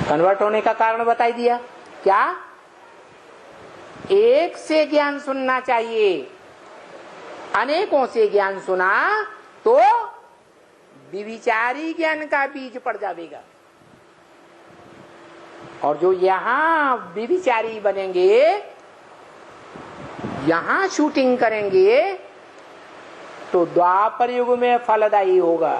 Convert होने का कारण बताई दिया क्या? एक से ज्ञान सुनना चाहिए, अनेकों से ज्ञान सुना तो विविचारी ज्ञान का बीज पड़ जाएगा। और जो यहां विविचारी बनेंगे, यहां शूटिंग करेंगे, तो द्वापर युग में फलदायी होगा।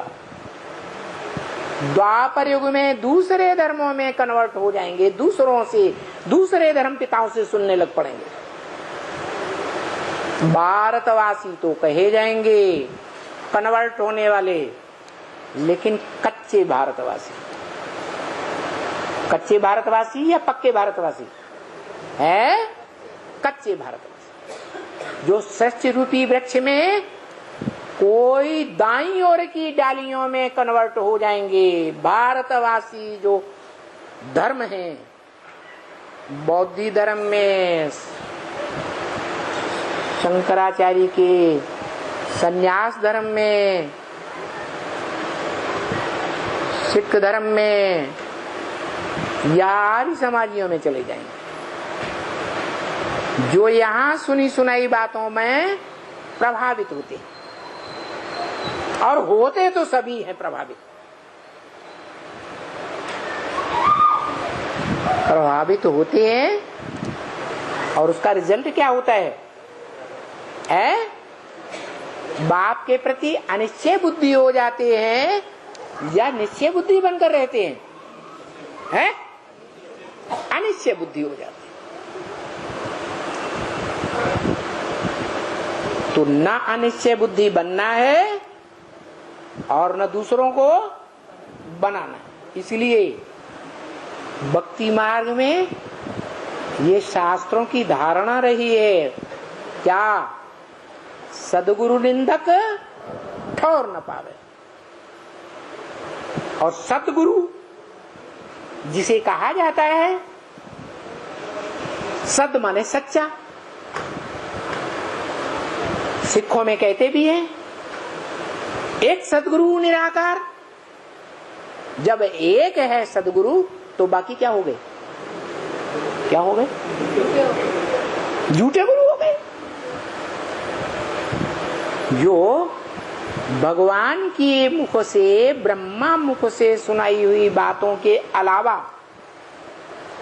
द्वापर युग में दूसरे धर्मों में कन्वर्ट हो जाएंगे, दूसरों से, दूसरे धर्म पिताओं से सुनने लग पड़ेंगे। भारतवासी तो कहे जाएंगे कन्वर्ट होने वाले, लेकिन कच्चे भारतवासी। कच्चे भारतवासी या पक्के भारतवासी है? कच्चे भारतवासी जो सत्य रूपी वृक्ष में कोई दाईं ओर की डालियों में कन्वर्ट हो जाएंगे। भारतवासी जो धर्म है, बौद्ध धर्म में शंकराचार्य के, संन्यास धर्म में, सिख धर्म में या आर्य समाजियों में चले जाएंगे, जो यहां सुनी सुनाई बातों में प्रभावित होते हैं। और होते तो सभी हैं प्रभावित। प्रभावित होते हैं और उसका रिजल्ट क्या होता है? बाप के प्रति अनिश्चय बुद्धि हो जाते हैं या निश्चय बुद्धि बनकर रहते हैं? अनिश्चय बुद्धि हो जाती है। तो न अनिश्चय बुद्धि बनना है और न दूसरों को बनाना। इसलिए भक्ति मार्ग में ये शास्त्रों की धारणा रही है क्या? सदगुरु निंदक ठौर न पावे। और सतगुरु जिसे कहा जाता है, सद माने सच्चा। सिखों में कहते भी हैं एक सदगुरु निराकार। जब एक है सदगुरु तो बाकी क्या हो गए? क्या हो गए? झूठे गुरु हो गए। जो भगवान के मुख से, ब्रह्मा मुख से सुनाई हुई बातों के अलावा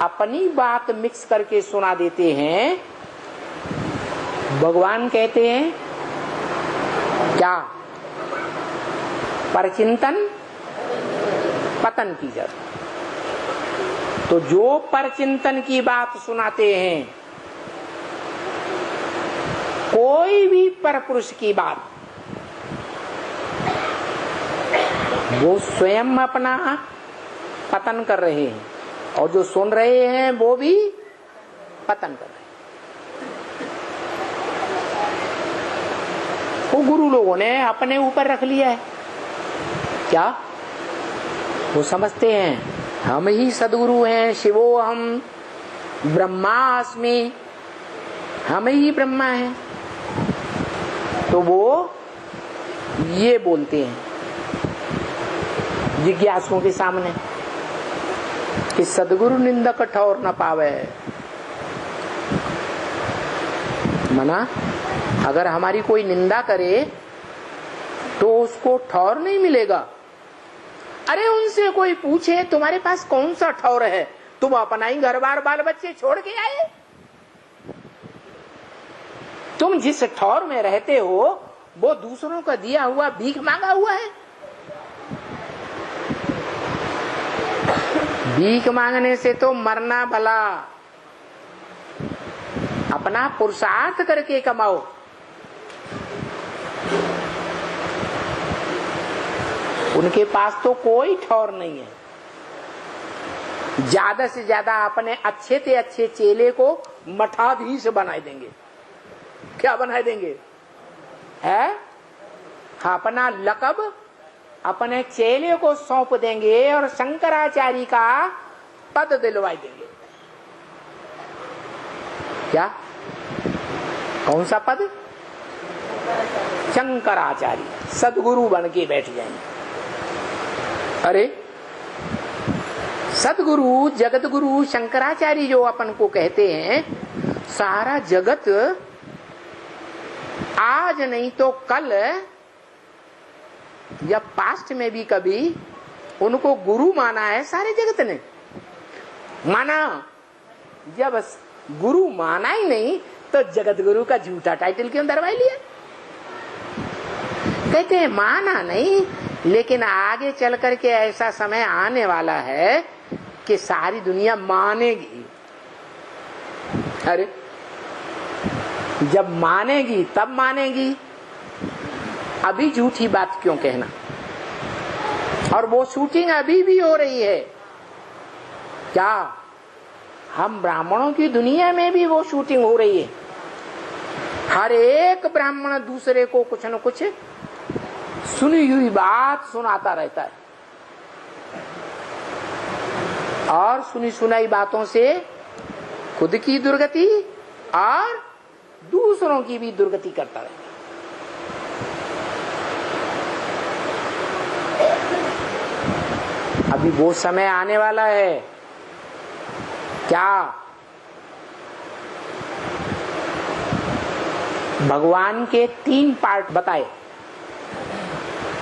अपनी बात मिक्स करके सुना देते हैं, भगवान कहते हैं क्या? परचिंतन पतन की जड़। तो जो परचिंतन की बात सुनाते हैं, कोई भी परपुरुष की बात, वो स्वयं अपना पतन कर रहे हैं और जो सुन रहे हैं वो भी पतन कर रहे हैं। वो गुरु लोगों ने अपने ऊपर रख लिया है क्या? वो समझते हैं हम ही सदगुरु हैं, शिवो हम ब्रह्मास्मि, हम ही ब्रह्मा हैं। तो वो ये बोलते हैं जिज्ञासुओं के सामने कि सदगुरु निंदक ठौर न पावे। मना, अगर हमारी कोई निंदा करे तो उसको ठौर नहीं मिलेगा। अरे उनसे कोई पूछे तुम्हारे पास कौन सा ठौर है? तुम अपना ही घर बार बाल बच्चे छोड़ के आए। तुम जिस ठौर में रहते हो वो दूसरों का दिया हुआ भीख मांगा हुआ है। भीख मांगने से तो मरना भला, अपना पुरुषार्थ करके कमाओ। उनके पास तो कोई ठौर नहीं है। ज्यादा से ज्यादा अपने अच्छे से अच्छे चेले को मठाधीश बना देंगे। क्या बना देंगे? है अपना लकब अपने चेले को सौंप देंगे और शंकराचार्य का पद दिलवाई देंगे। क्या? कौन सा पद? शंकराचार्य, सदगुरु बन के बैठ जाएंगे। अरे सदगुरु जगत गुरु शंकराचार्य जो अपन को कहते हैं, सारा जगत आज नहीं तो कल या पास्ट में भी कभी उनको गुरु माना है। सारे जगत ने माना, जब गुरु माना ही नहीं तो जगत गुरु का झूठा टाइटल क्यों दरवाई लिया? कहते हैं माना नहीं, लेकिन आगे चल करके ऐसा समय आने वाला है कि सारी दुनिया मानेगी। अरे जब मानेगी तब मानेगी, अभी झूठी बात क्यों कहना? और वो शूटिंग अभी भी हो रही है क्या? हम ब्राह्मणों की दुनिया में भी वो शूटिंग हो रही है। हर एक ब्राह्मण दूसरे को कुछ न कुछ सुनी हुई बात सुनाता रहता है, और सुनी सुनाई बातों से खुद की दुर्गति और दूसरों की भी दुर्गति करता रहता है। अभी वो समय आने वाला है क्या? भगवान के 3 पार्ट बताए।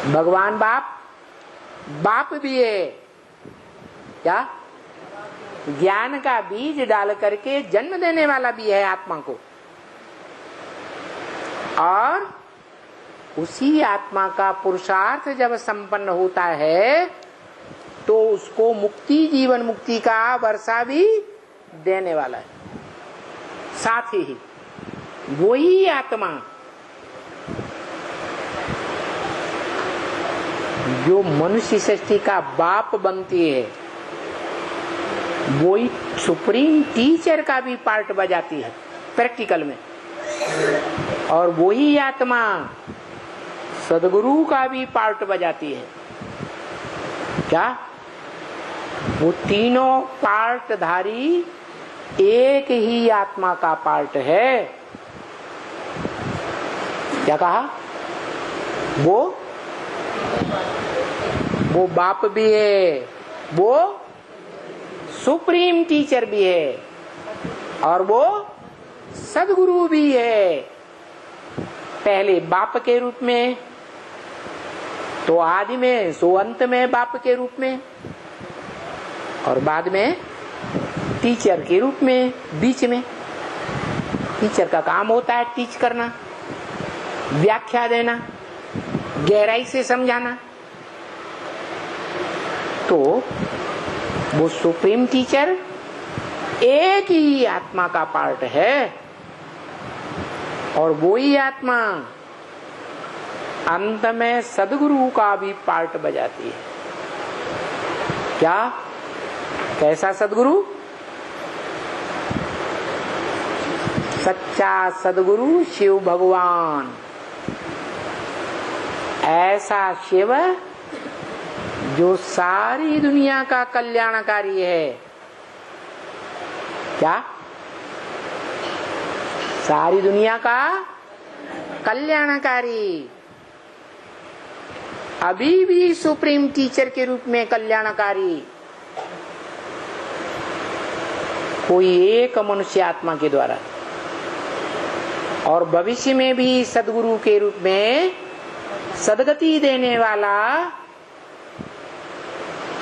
भगवान बाप भी है क्या? ज्ञान का बीज डाल करके जन्म देने वाला भी है आत्मा को, और उसी आत्मा का पुरुषार्थ जब संपन्न होता है तो उसको मुक्ति, जीवन मुक्ति का वर्षा भी देने वाला है। साथ ही वही आत्मा जो मनुष्य सृष्टि का बाप बनती है, वही सुप्रीम टीचर का भी पार्ट बजाती है प्रैक्टिकल में, और वही आत्मा सदगुरु का भी पार्ट बजाती है क्या? वो तीनों पार्टधारी एक ही आत्मा का पार्ट है। क्या कहा? वो बाप भी है, वो सुप्रीम टीचर भी है, और वो सदगुरु भी है। पहले बाप के रूप में, तो आदि में, सो अंत में बाप के रूप में, और बाद में टीचर के रूप में बीच में। टीचर का काम होता है टीच करना, व्याख्या देना, गहराई से समझाना। तो वो सुप्रीम टीचर एक ही आत्मा का पार्ट है, और वो ही आत्मा अंत में सदगुरु का भी पार्ट बजाती है क्या? कैसा सदगुरु? सच्चा सदगुरु शिव भगवान। ऐसा शिव जो सारी दुनिया का कल्याणकारी है क्या? सारी दुनिया का कल्याणकारी, अभी भी सुप्रीम टीचर के रूप में कल्याणकारी, कोई एक मनुष्य आत्मा के द्वारा, और भविष्य में भी सदगुरु के रूप में सदगति देने वाला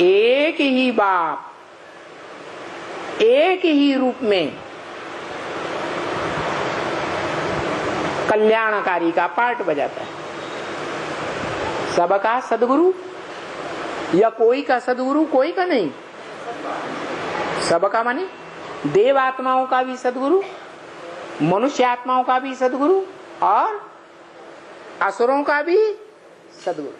एक ही बाप, एक ही रूप में कल्याणकारी का पार्ट बजाता है। सबका सदगुरु, या कोई का सदगुरु, कोई का नहीं, सबका माने देव आत्माओं का भी सदगुरु, मनुष्य आत्माओं का भी सदगुरु, और असुरों का भी सदगुरु।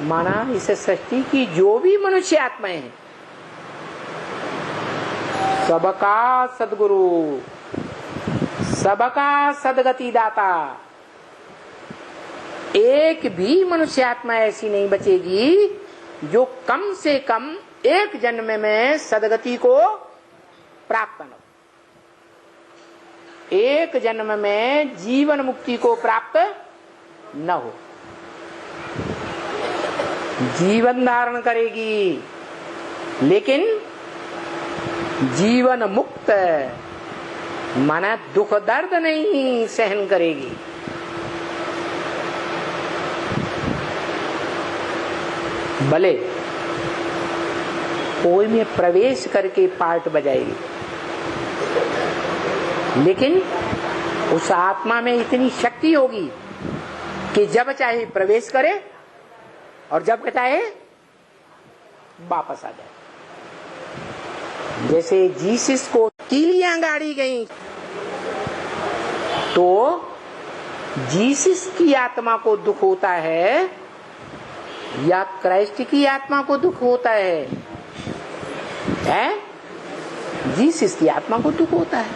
माना इस सृष्टि की जो भी मनुष्य आत्माएं हैं, सबका सदगुरु, सबका सदगति दाता। एक भी मनुष्य आत्मा ऐसी नहीं बचेगी जो कम से कम एक जन्म में सदगति को प्राप्त न हो, एक जन्म में जीवन मुक्ति को प्राप्त न हो। जीवन धारण करेगी, लेकिन जीवन मुक्त माना दुख दर्द नहीं सहन करेगी। भले कोई में प्रवेश करके पार्ट बजाएगी, लेकिन उस आत्मा में इतनी शक्ति होगी कि जब चाहे प्रवेश करे और जब चाहे वापस आ जाए। जैसे जीसस को कीलियां गाड़ी गई तो जीसस की आत्मा को दुख होता है या क्राइस्ट की आत्मा को दुख होता है? जीसस की आत्मा को दुख होता है।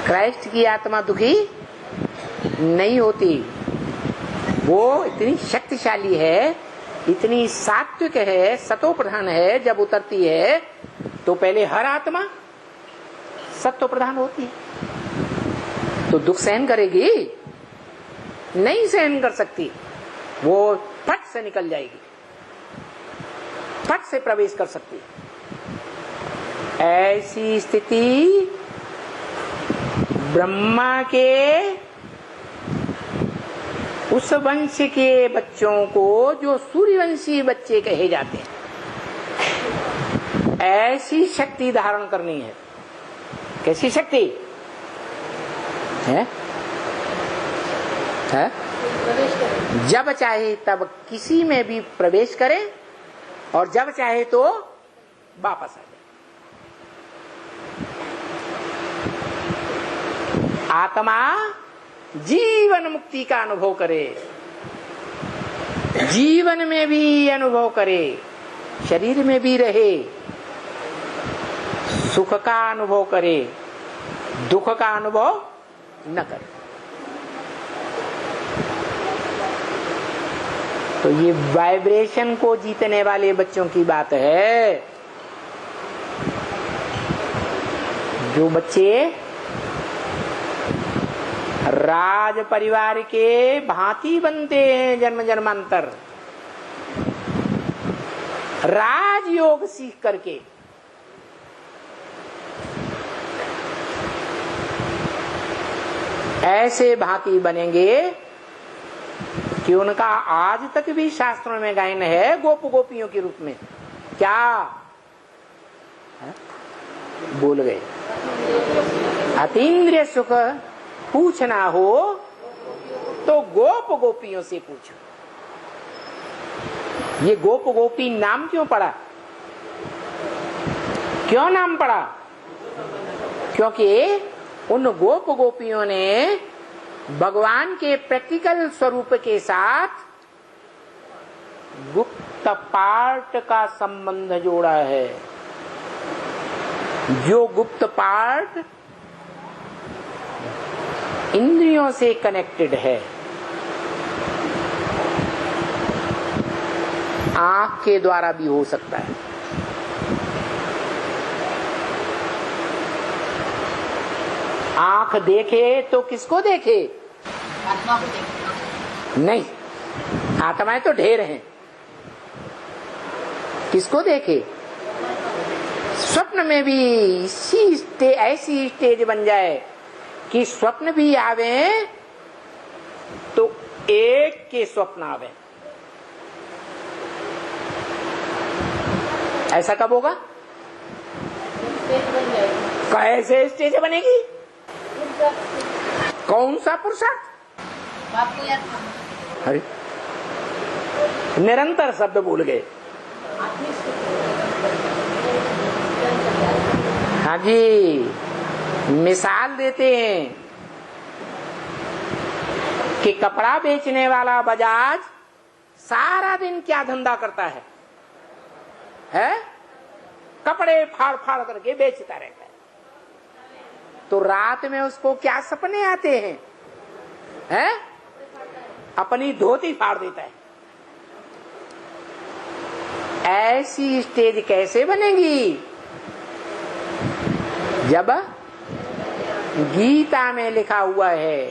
क्राइस्ट की आत्मा दुखी नहीं होती। वो इतनी शक्तिशाली है, इतनी सात्विक है, सतो प्रधान है। जब उतरती है तो पहले हर आत्मा सत्व प्रधान होती है, तो दुख सहन करेगी? नहीं सहन कर सकती। वो फट से निकल जाएगी, फट से प्रवेश कर सकती। ऐसी स्थिति ब्रह्मा के उस वंश के बच्चों को जो सूर्यवंशी बच्चे कहे जाते हैं, ऐसी शक्ति धारण करनी है। कैसी शक्ति है? जब चाहे तब किसी में भी प्रवेश करे और जब चाहे तो वापस आ जाए। आत्मा जीवन मुक्ति का अनुभव करे, जीवन में भी अनुभव करे, शरीर में भी रहे, सुख का अनुभव करे, दुख का अनुभव न करे। तो ये वाइब्रेशन को जीतने वाले बच्चों की बात है। जो बच्चे राज परिवार के भांति बनते हैं जन्म जन्मांतर, राजयोग सीख करके, ऐसे भांति बनेंगे कि उनका आज तक भी शास्त्रों में गायन है गोप गोपियों के रूप में। क्या है? बोल गए। अतीन्द्रिय सुख पूछना हो तो गोप गोपियों से पूछो। ये गोप गोपी नाम क्यों पड़ा? क्यों नाम पड़ा? क्योंकि उन गोप गोपियों ने भगवान के प्रैक्टिकल स्वरूप के साथ गुप्त पार्ट का संबंध जोड़ा है। जो गुप्त पार्ट इंद्रियों से कनेक्टेड है, आंख के द्वारा भी हो सकता है। आंख देखे तो किसको देखे? आत्मा को देखे। नहीं, आत्माएं तो ढेर हैं। किसको देखे? स्वप्न में भी ऐसी स्टेज बन जाए कि स्वप्न भी आवे तो एक के स्वप्न आवे। ऐसा कब होगा? कैसे स्टेज बनेगी? कौन सा पुरुषार्थ? अरे निरंतर शब्द बोल गए। हाँ जी, मिसाल देते हैं कि कपड़ा बेचने वाला बजाज सारा दिन क्या धंधा करता है? कपड़े फाड़ फाड़ करके बेचता रहता है। तो रात में उसको क्या सपने आते हैं? अपनी धोती फाड़ देता है। ऐसी स्टेज कैसे बनेगी? जब गीता में लिखा हुआ है,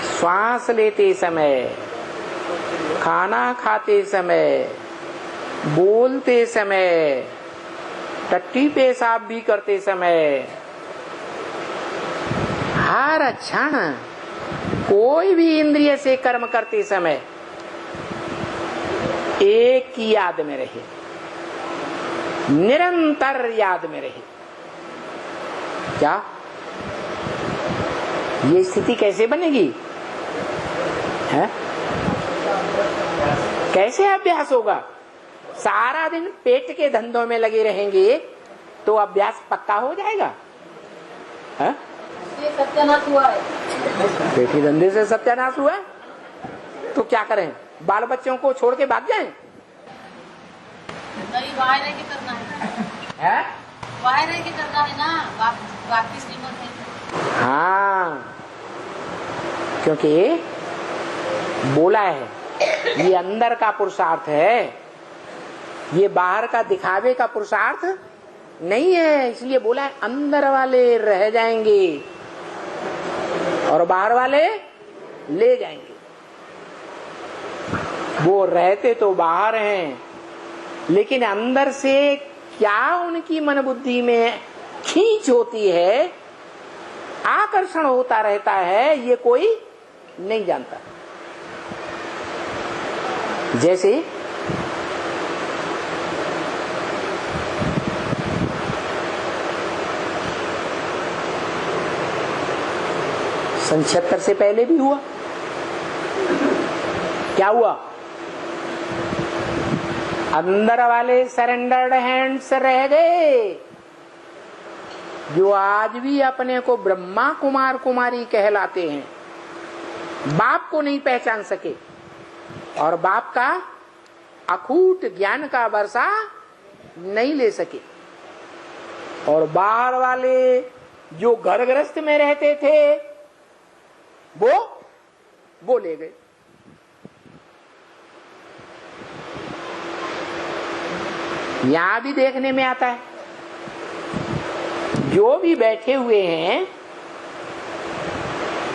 श्वास लेते समय, खाना खाते समय, बोलते समय, टट्टी पेशाब भी करते समय, हर क्षण कोई भी इंद्रिय से कर्म करते समय एक की याद में रहे, निरंतर याद में रहे। क्या ये स्थिति कैसे बनेगी? है? कैसे अभ्यास होगा? सारा दिन पेट के धंधों में लगे रहेंगे तो अभ्यास पक्का हो जाएगा? है? ये सत्यानाश हुआ है। पेट के धंधे से सत्यानाश हुआ है तो क्या करें? बाल बच्चों को छोड़ के भाग जाएं? नहीं, बाहर रह के करना है। बाहर रह के करना है ना, बाकी श्रीमत है। हाँ, क्योंकि बोला है ये अंदर का पुरुषार्थ है, ये बाहर का दिखावे का पुरुषार्थ नहीं है। इसलिए बोला है अंदर वाले रह जाएंगे और बाहर वाले ले जाएंगे। वो रहते तो बाहर हैं, लेकिन अंदर से क्या उनकी मन बुद्धि में खींच होती है, आकर्षण होता रहता है, ये कोई नहीं जानता। जैसे सन 76 से पहले भी हुआ। क्या हुआ? अंदर वाले सरेंडर्ड हैंड्स रह गए, जो आज भी अपने को ब्रह्मा कुमार कुमारी कहलाते हैं, बाप को नहीं पहचान सके और बाप का अखूट ज्ञान का वर्षा नहीं ले सके। और बाहर वाले जो घर गृहस्थ में रहते थे वो ले गए। यहां भी देखने में आता है, जो भी बैठे हुए हैं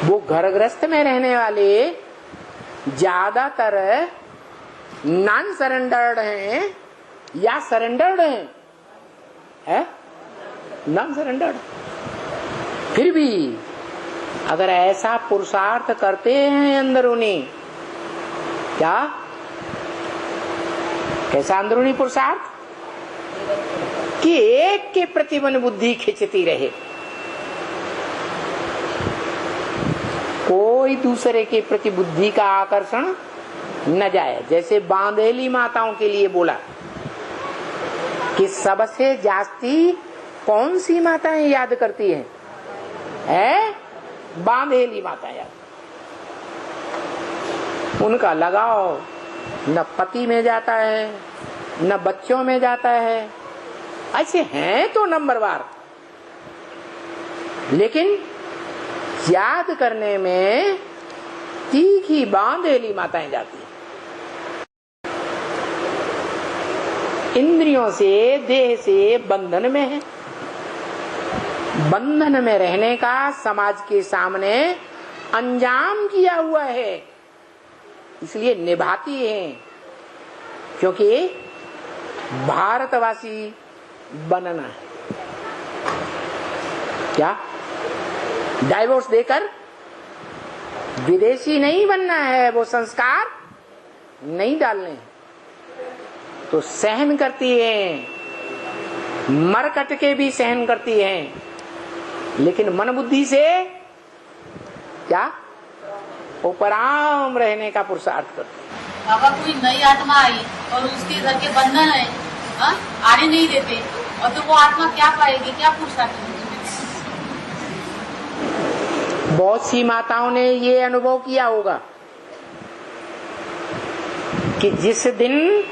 वो घर गृहस्थ में रहने वाले ज्यादातर नॉन सरेंडर्ड हैं या सरेंडर्ड हैं? है? Non surrendered. फिर भी अगर ऐसा पुरुषार्थ करते हैं अंदरूनी, क्या कैसा अंदरूनी पुरुषार्थ कि एक के प्रति मन बुद्धि खिंचती रहे, कोई दूसरे के प्रति बुद्धि का आकर्षण न जाए। जैसे बांधेली माताओं के लिए बोला कि सबसे जास्ती कौन सी माताएं याद करती हैं? है बांधेली माता याद। उनका लगाव न पति में जाता है न बच्चों में जाता है। ऐसे हैं तो नंबरवार, लेकिन याद करने में तीखी बांधेली माताएं जाती हैं। इंद्रियों से देह से बंधन में है, बंधन में रहने का समाज के सामने अंजाम किया हुआ है, इसलिए निभाती है, क्योंकि भारतवासी बनना है। क्या डाइवोर्स देकर विदेशी नहीं बनना है, वो संस्कार नहीं डालने हैं, तो सहन करती हैं, मर कट के भी सहन करती हैं, लेकिन मन बुद्धि से क्या उपराम रहने का पुरुषार्थ करती है। अगर कोई नई आत्मा आई और उसके घर के बंधन है, आने नहीं देते, और तो वो आत्मा क्या पाएगी, क्या पुरुषार्थ करेगी? बहुत सी माताओं ने ये अनुभव किया होगा कि जिस दिन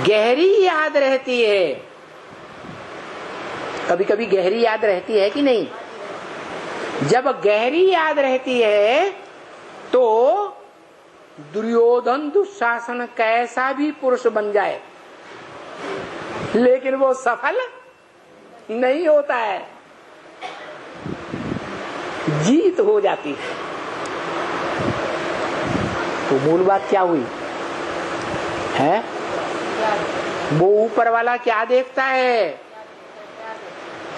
गहरी याद रहती है, कभी कभी गहरी याद रहती है कि नहीं, जब गहरी याद रहती है तो दुर्योधन दुशासन कैसा भी पुरुष बन जाए, लेकिन वो सफल नहीं होता है, जीत हो जाती है। तो मूल बात क्या हुई है? वो ऊपर वाला क्या देखता है?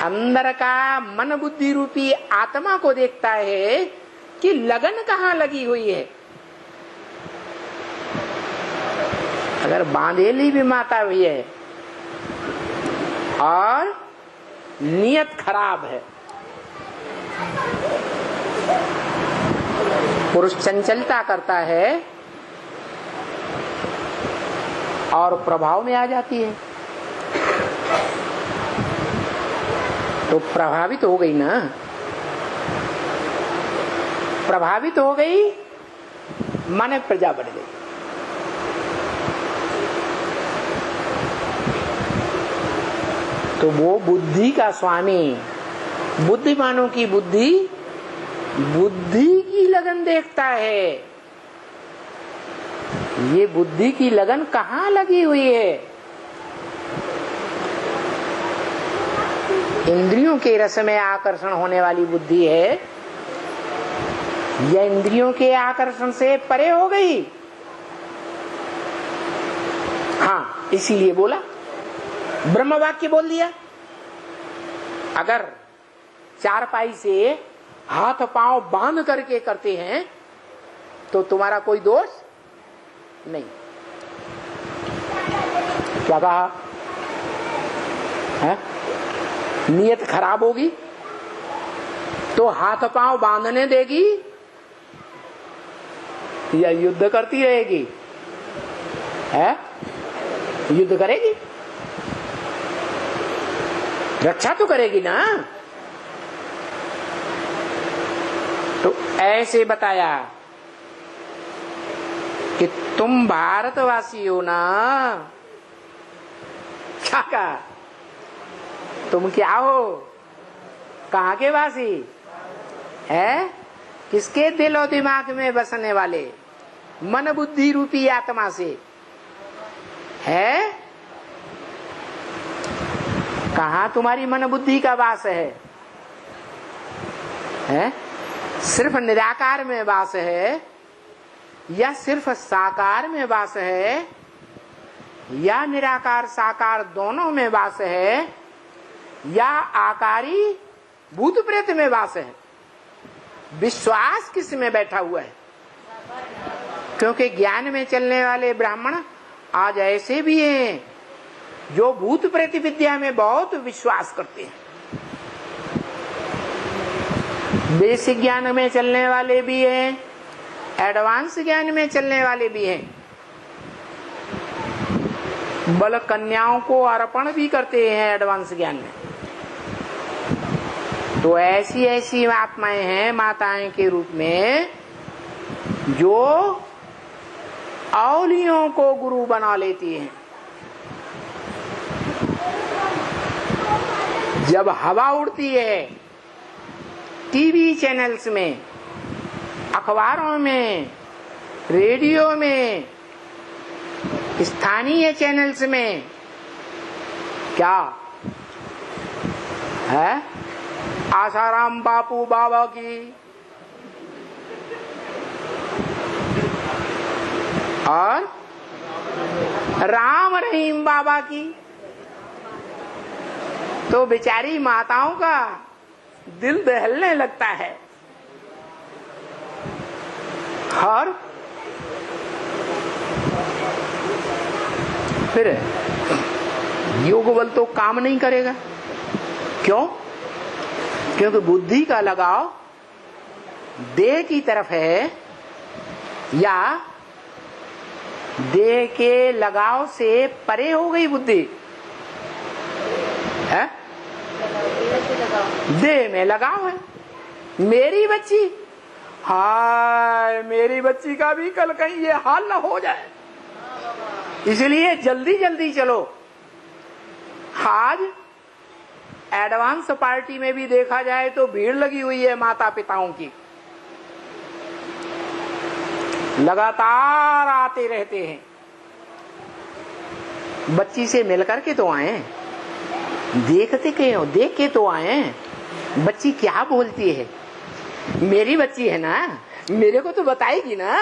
अंदर का मन बुद्धि रूपी आत्मा को देखता है कि लगन कहाँ लगी हुई है। अगर बांधेली भी माता हुई है और नियत खराब है, पुरुष चंचलता करता है और प्रभाव में आ जाती है, तो प्रभावित हो गई ना, प्रभावित हो गई माने प्रजा बढ़ गई। तो वो बुद्धि का स्वामी, बुद्धिमानों की बुद्धि, बुद्धि की लगन देखता है। ये बुद्धि की लगन कहाँ लगी हुई है? इंद्रियों के रस में आकर्षण होने वाली बुद्धि है या इंद्रियों के आकर्षण से परे हो गई? हाँ, इसीलिए बोला, ब्रह्म वाक्य बोल दिया। अगर चारपाई से हाथ पांव बांध करके करते हैं तो तुम्हारा कोई दोष नहीं। क्या कहा है? नियत खराब होगी तो हाथ पांव बांधने देगी या युद्ध करती रहेगी? है? युद्ध करेगी, रक्षा तो करेगी ना। तो ऐसे बताया कि तुम भारतवासी हो ना। क्या कहा? तुम क्या हो? कहाँ के वासी है? किसके दिल और दिमाग में बसने वाले? मन बुद्धि रूपी आत्मा से है। कहाँ तुम्हारी मन बुद्धि का वास है? सिर्फ निराकार में वास है या सिर्फ साकार में वास है या निराकार साकार दोनों में वास है या आकारी भूत प्रेत में वास है? विश्वास किस में बैठा हुआ है? क्योंकि ज्ञान में चलने वाले ब्राह्मण आज ऐसे भी हैं जो भूत प्रेत विद्या में बहुत विश्वास करते हैं। बेसिक ज्ञान में चलने वाले भी हैं, एडवांस ज्ञान में चलने वाले भी हैं। बल कन्याओं को अर्पण भी करते हैं एडवांस ज्ञान में। तो ऐसी ऐसी आत्माएं हैं माताएं के रूप में जो औलियों को गुरु बना लेती हैं। जब हवा उड़ती है टीवी चैनल्स में, अखबारों में, रेडियो में, स्थानीय चैनल्स में, क्या है? आसाराम बापू बाबा की और राम रहीम बाबा की, तो बेचारी माताओं का दिल दहलने लगता है। और फिर योग बल तो काम नहीं करेगा। क्यों? क्योंकि बुद्धि का लगाव देह की तरफ है या देह के लगाव से परे हो गई बुद्धि है? देह में लगाव है। मेरी बच्ची, हाय मेरी बच्ची का भी कल कहीं ये हाल ना हो जाए, इसलिए जल्दी जल्दी चलो। आज एडवांस पार्टी में भी देखा जाए तो भीड़ लगी हुई है माता पिताओं की, लगातार आते रहते हैं। बच्ची से मिलकर के तो आए, देखते क्यों, देख के तो आए बच्ची क्या बोलती है। मेरी बच्ची है ना, मेरे को तो बताएगी ना।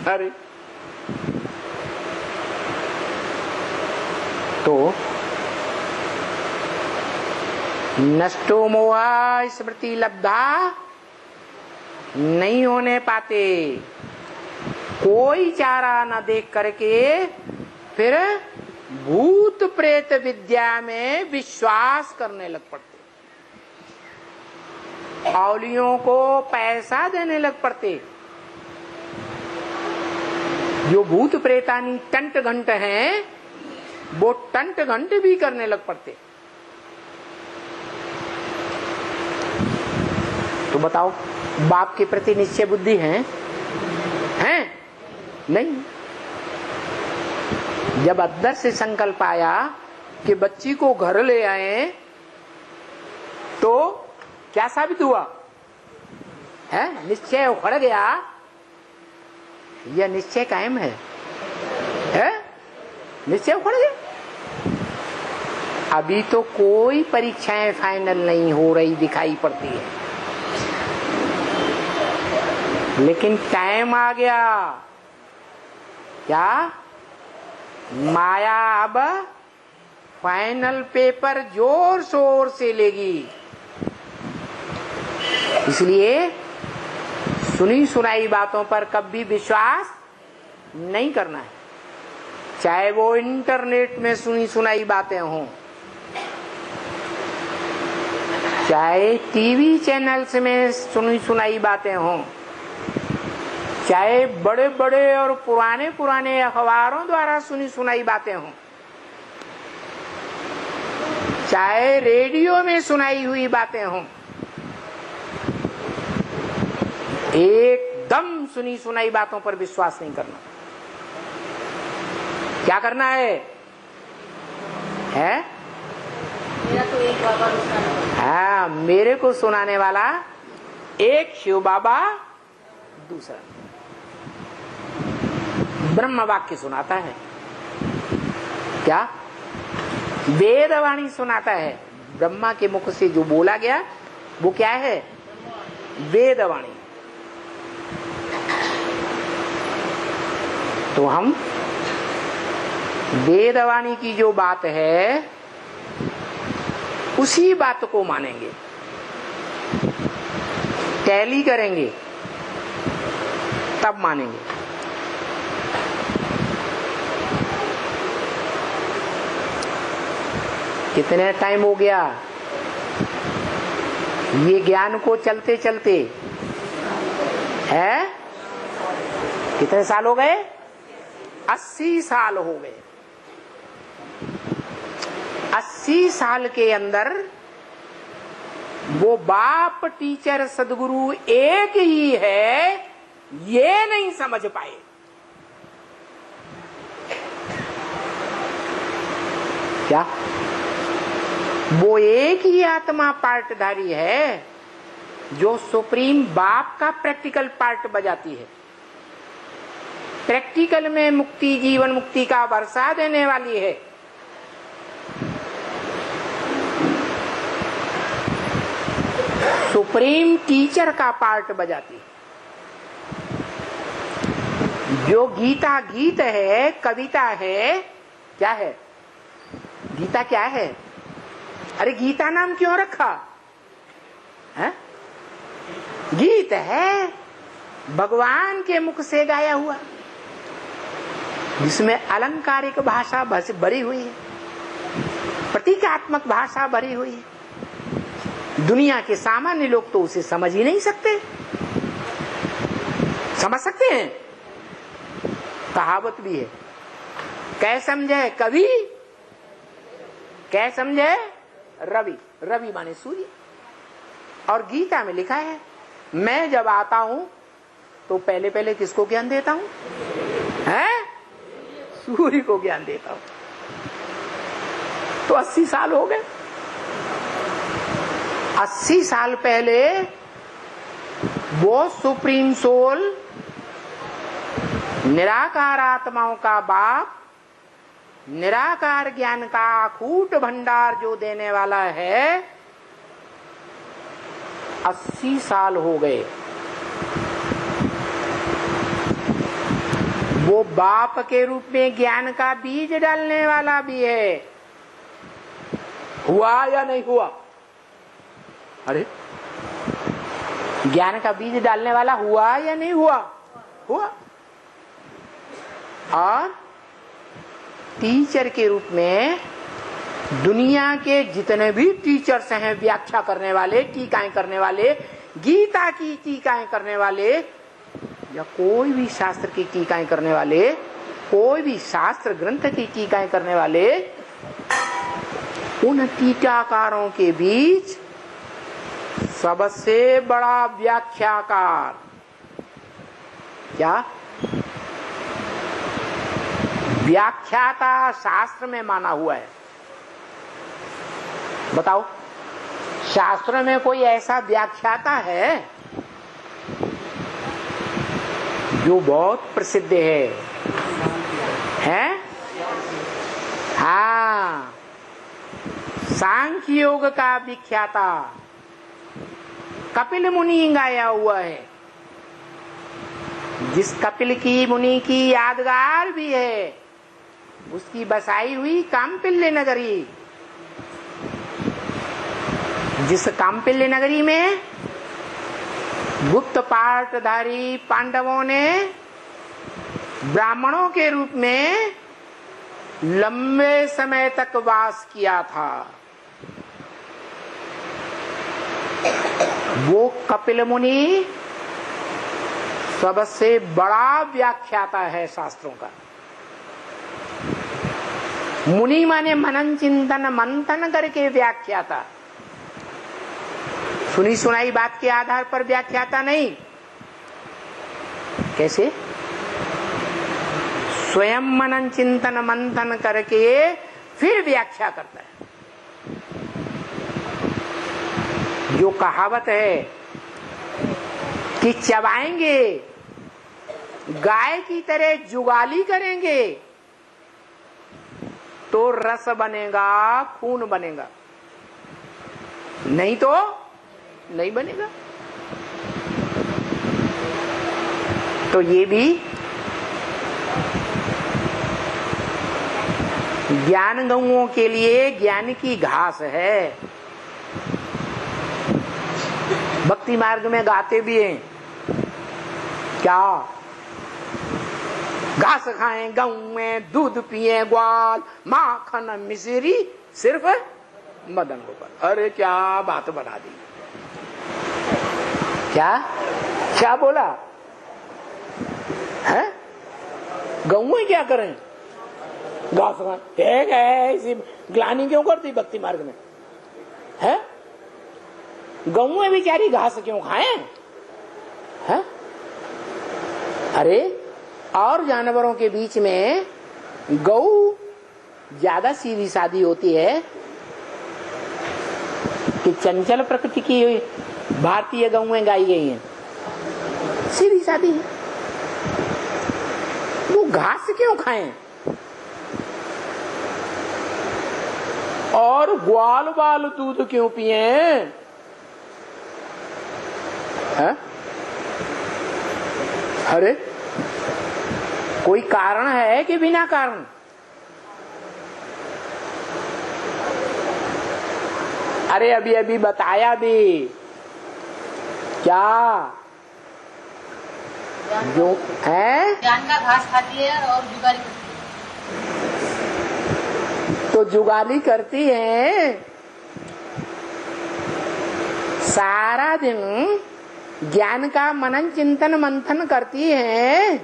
अरे तो नष्टो मोह स्मृति लब्धा नहीं होने पाते। कोई चारा न देख करके फिर भूत प्रेत विद्या में विश्वास करने लग पड़ते, औलियों को पैसा देने लग पड़ते। जो भूत प्रेतानी टंट घंट हैं वो टंट घंट भी करने लग पड़ते। तो बताओ, बाप के प्रति निश्चय बुद्धि है? नहीं। जब अंदर से संकल्प आया कि बच्ची को घर ले आए तो क्या साबित हुआ है? निश्चय उखड़ गया। यह निश्चय कायम है? निश्चय उखड़ गया। अभी तो कोई परीक्षाएं फाइनल नहीं हो रही दिखाई पड़ती है, लेकिन टाइम आ गया। क्या? माया अब फाइनल पेपर जोर शोर से लेगी। इसलिए सुनी सुनाई बातों पर कभी विश्वास नहीं करना है, चाहे वो इंटरनेट में सुनी सुनाई बातें हों, चाहे टीवी चैनल्स में सुनी सुनाई बातें हों, चाहे बड़े बड़े और पुराने पुराने अखबारों द्वारा सुनी सुनाई बातें हों, चाहे रेडियो में सुनाई हुई बातें हों, एकदम सुनी सुनाई बातों पर विश्वास नहीं करना। क्या करना है? मेरा तो एक बाबा दूसरा। हाँ, मेरे को सुनाने वाला एक शिव बाबा, दूसरा ब्रह्म वाक्य सुनाता है। क्या? वेदवाणी सुनाता है। ब्रह्मा के मुख से जो बोला गया वो क्या है? वेदवाणी। तो हम वेदवाणी की जो बात है उसी बात को मानेंगे, टैली करेंगे, तब मानेंगे। कितने टाइम हो गया ये ज्ञान को चलते चलते? है कितने साल हो गए? 80 साल हो गए। 80 साल के अंदर वो बाप टीचर सदगुरु एक ही है, ये नहीं समझ पाए। क्या? वो एक ही आत्मा पार्टधारी है जो सुप्रीम बाप का प्रैक्टिकल पार्ट बजाती है। प्रैक्टिकल में मुक्ति, जीवन मुक्ति का वर्षा देने वाली है। सुप्रीम टीचर का पार्ट बजाती है। जो गीता गीत है, कविता है, क्या है? गीता क्या है? अरे गीता नाम क्यों रखा है? गीत है भगवान के मुख से गाया हुआ, जिसमें अलंकारिक भाषा भरी हुई है, प्रतीकात्मक भाषा भरी हुई है। दुनिया के सामान्य लोग तो उसे समझ ही नहीं सकते। समझ सकते हैं? कहावत भी है, कै समझे कवि, कै समझे रवि। रवि माने सूर्य। और गीता में लिखा है, मैं जब आता हूं तो पहले पहले किसको ज्ञान देता हूं? हैं? सूर्य को ज्ञान देता हूं। तो 80 साल हो गए। 80 साल पहले वो सुप्रीम सोल, निराकार आत्माओं का बाप, निराकार ज्ञान का अकूट भंडार जो देने वाला है, 80 साल हो गए। वो बाप के रूप में ज्ञान का बीज डालने वाला भी है, हुआ या नहीं हुआ? अरे ज्ञान का बीज डालने वाला हुआ या नहीं हुआ? हुआ। और टीचर के रूप में दुनिया के जितने भी टीचर्स हैं, व्याख्या करने वाले, टीकाएं करने वाले, गीता की टीकाएं करने वाले या कोई भी शास्त्र की टीकाएं करने वाले, कोई भी शास्त्र ग्रंथ की टीकाएं करने वाले, उन टीकाकारों के बीच सबसे बड़ा व्याख्याकार क्या? व्याख्याता शास्त्र में माना हुआ है। बताओ, शास्त्र में कोई ऐसा व्याख्याता है जो बहुत प्रसिद्ध है? हाँ, सांख्य योग का विख्याता कपिल मुनि गाया हुआ है, जिस कपिल की मुनि की यादगार भी है, उसकी बसाई हुई काम्पिल्य नगरी, जिस काम्पिल्य नगरी में गुप्त पाटधारी पांडवों ने ब्राह्मणों के रूप में लंबे समय तक वास किया था, वो कपिल मुनि सबसे बड़ा व्याख्याता है शास्त्रों का। मुनि माने मनन चिंतन मंथन करके व्याख्याता, सुनी सुनाई बात के आधार पर व्याख्याता नहीं। कैसे? स्वयं मनन चिंतन मंथन करके फिर व्याख्या करता है। जो कहावत है कि चबाएंगे, गाय की तरह जुगाली करेंगे तो रस बनेगा, खून बनेगा, नहीं तो नहीं बनेगा। तो ये भी ज्ञान गौओं के लिए ज्ञान की घास है। भक्ति मार्ग में गाते भी हैं क्या? घास खाएं गऊ में, दूध पिए ग्वाल, माखन मिश्री सिर्फ मदन गोपाल। अरे क्या बात बना दी! क्या क्या बोला है? गऊ क्या करें? घास खाएं। ऐसी ग्लानी क्यों करती भक्ति मार्ग में? है गऊ बेचारी घास क्यों खाएं? है? अरे और जानवरों के बीच में गऊ ज्यादा सीधी सादी होती है कि चंचल प्रकृति की भारतीय गऊएं गाई गई हैं, सीधी सादी है। वो घास क्यों खाएं? और ग्वाल बाल दूध क्यों पिए? है? अरे कोई कारण है कि बिना कारण? अरे अभी अभी बताया भी क्या? जो है ज्ञान का घास खाती है और जुगाली करती है। तो जुगाली करती है, सारा दिन ज्ञान का मनन चिंतन मंथन करती है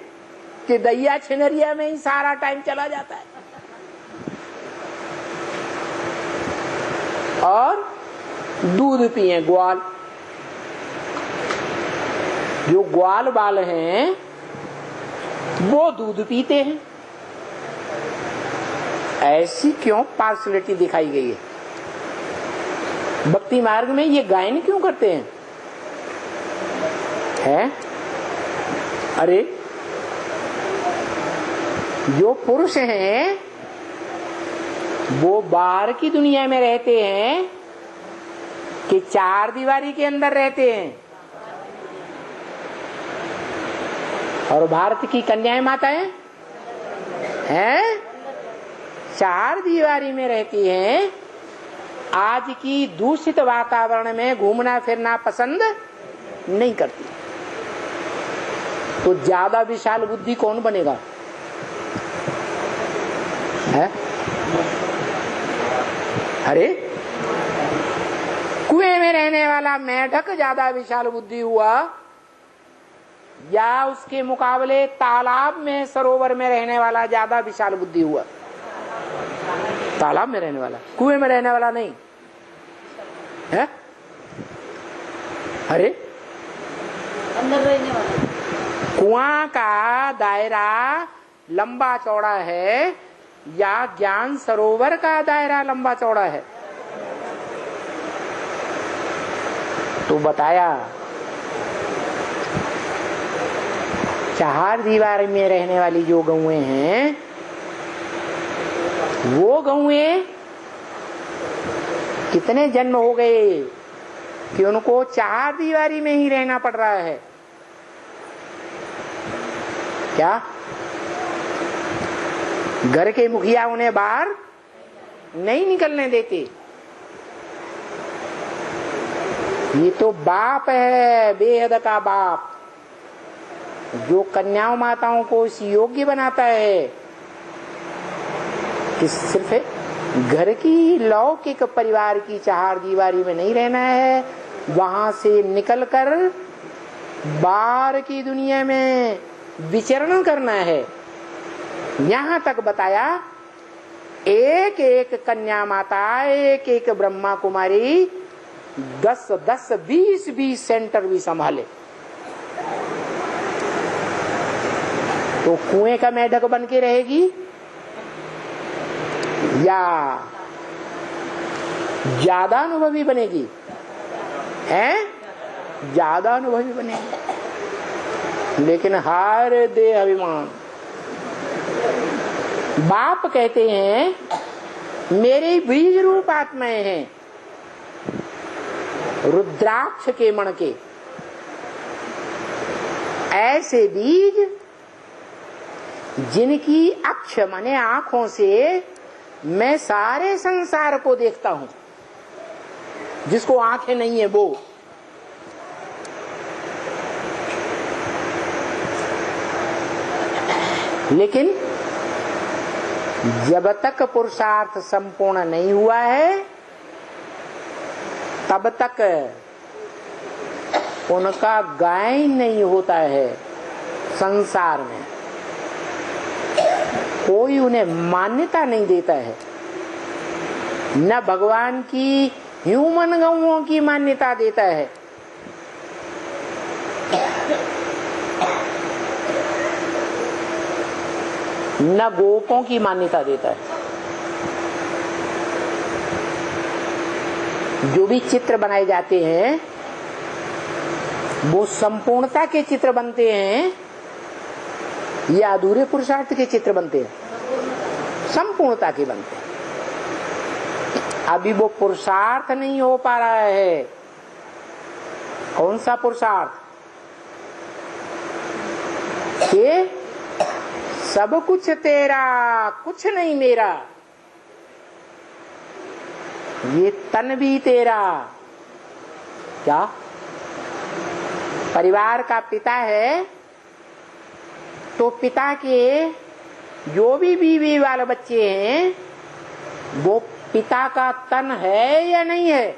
कि दैया छिनरिया में ही सारा टाइम चला जाता है। और दूध पिए ग्वाल, जो ग्वाल बाल हैं वो दूध पीते हैं। ऐसी क्यों पार्शलिटी दिखाई गई है? भक्ति मार्ग में ये गायन क्यों करते हैं? है? अरे जो पुरुष हैं वो बाहर की दुनिया में रहते हैं कि चार दीवारी के अंदर रहते हैं? और भारत की कन्याएं माताएं हैं चार दीवारी में रहती हैं आज की दूषित वातावरण में घूमना फिरना पसंद नहीं करती। तो ज्यादा विशाल बुद्धि कौन बनेगा? है? अरे कुएं में रहने वाला मेढक ज्यादा विशाल बुद्धि हुआ या उसके मुकाबले तालाब में सरोवर में रहने वाला ज्यादा विशाल बुद्धि हुआ? तालाब में रहने वाला, कुएं में रहने वाला नहीं है। अरे अंदर रहने वाला। कुआं का दायरा लंबा चौड़ा है या ज्ञान सरोवर का दायरा लंबा चौड़ा है? तो बताया चार दीवार में रहने वाली जो गौएं हैं, वो गौएं कितने जन्म हो गए कि उनको चार दीवारी में ही रहना पड़ रहा है। क्या घर के मुखिया उन्हें बाहर नहीं निकलने देते? ये तो बाप है, बेहद का बाप, जो कन्याओं माताओं को इस योग्य बनाता है कि सिर्फ घर की लौकिक परिवार की चार दीवारी में नहीं रहना है, वहां से निकलकर बाहर की दुनिया में विचरण करना है। यहां तक बताया एक एक कन्या माता, एक एक ब्रह्मा कुमारी 10-10, 20-20 सेंटर भी संभाले तो कुएं का मेढक बन के रहेगी या ज्यादा अनुभवी बनेगी? हैं? ज्यादा अनुभवी बनेगी। लेकिन हार दे अभिमान। बाप कहते हैं मेरे बीज रूप आत्माएं हैं, रुद्राक्ष के मण के। ऐसे बीज जिनकी अक्ष माने आंखों से मैं सारे संसार को देखता हूं, जिसको आंखें नहीं है वो। लेकिन जब तक पुरुषार्थ संपूर्ण नहीं हुआ है तब तक उनका गायन नहीं होता है। संसार में कोई उन्हें मान्यता नहीं देता है, न भगवान की ह्यूमन गौओं की मान्यता देता है, न गोपों की मान्यता देता है। जो भी चित्र बनाए जाते हैं वो संपूर्णता के चित्र बनते हैं या अधूरे पुरुषार्थ के चित्र बनते हैं? संपूर्णता के बनते हैं। अभी वो पुरुषार्थ नहीं हो पा रहा है। कौन सा पुरुषार्थ? कि सब कुछ तेरा, कुछ नहीं मेरा। ये तन भी तेरा। क्या परिवार का पिता है तो पिता के जो भी बीवी वाले बच्चे हैं वो पिता का तन है या नहीं है?